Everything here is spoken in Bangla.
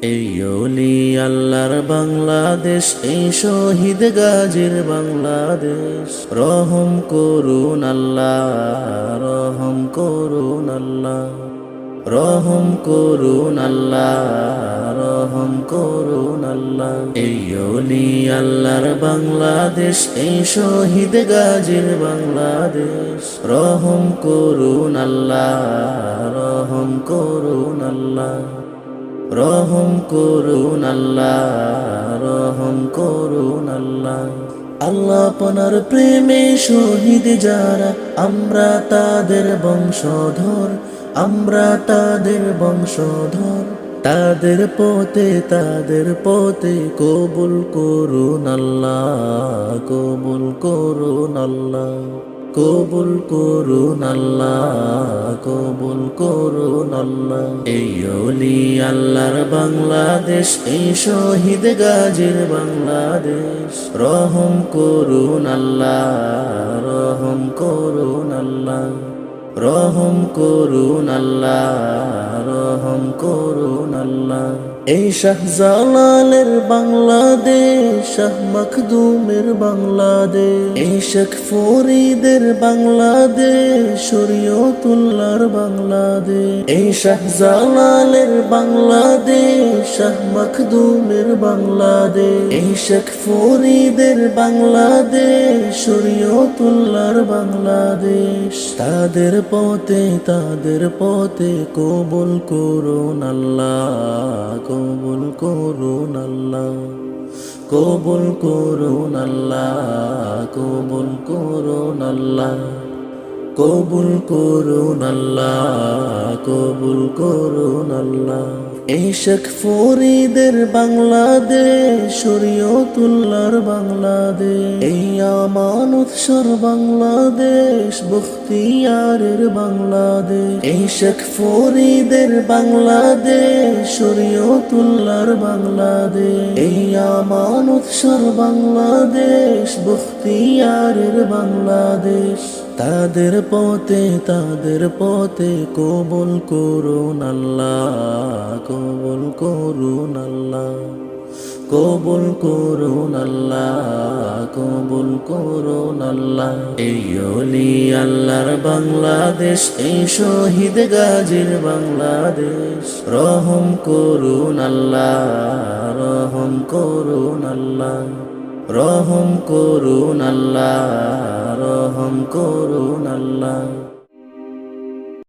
এই অলি আল্লাহর বাংলাদেশ, এই শহীদ গাজীর বাংলাদেশ। রহম করুন আল্লাহ, রহম করুন আল্লাহ, রহম করুন আল্লাহ, রহম করুন আল্লাহ। এই অলি আল্লাহর বাংলাদেশ, এই শহীদ গাজীর বাংলাদেশ। রহম করুন আল্লাহ, রহম করুন আল্লাহ, রহম করুন আল্লাহ, রহম করুন আল্লাহ। আল্লাহ আপনার প্রেমে শহীদ যারা, আমরা তাদের বংশধর, আমরা তাদের বংশধর। তাদের পথে কবুল করুন আল্লাহ, কবুল করুন আল্লাহ, কবুল করুন আল্লাহ, কবুল করুন আল্লাহ। এই অলি আল্লাহর বাংলাদেশ, এই শহীদ গাজীর বাংলাদেশ। রহম করুন আল্লাহ, রহম করুন আল্লাহ, রহম করুন আল্লাহ, রহম করুন আল্লাহ। এই শাহজালালের বাংলাদেশ, শাহ মখদুমের বাংলাদেশ, এই শেখ ফরিদের বাংলাদেশ, শরীয়তুল্লাহর বাংলাদেশ। এই শাহজালালের বাংলাদেশ, শাহ মখদুমের বাংলাদেশ, এই শেখ ফরিদের বাংলাদেশ, শরীয়তুল্লাহর বাংলাদেশ। তাদের পথে কবুল করুন আল্লাহ, কবুল করুন আল্লাহ, কবুল করুন আল্লাহ, কবুল করুন আল্লাহ, কবুল করুন আল্লাহ, কবুল করুন আল্লাহ। এই শেখ ফরিদের বাংলাদেশ, শরীয়তুল্লাহর বাংলাদেশ, এই আমানত সর বাংলাদেশ, বখতিয়ারের বাংলাদেশ। এই শেখ ফরিদের বাংলাদেশ, শরীয়তুল্লাহর বাংলাদেশ, এই আমানত সর বাংলাদেশ, বখতিয়ারের বাংলাদেশ। তাদের পথে কবুল করুন আল্লাহ, কবুল করুন আল্লাহ, কবুল করুন আল্লাহ, কবুল করুন আল্লাহ। এই অলি আল্লাহর বাংলাদেশ, এই শহীদ গাজীর বাংলাদেশ। রহম করুন আল্লাহ, রহম করুন আল্লাহ, রহম করুন আল্লাহ, রহম করুন আল্লাহ।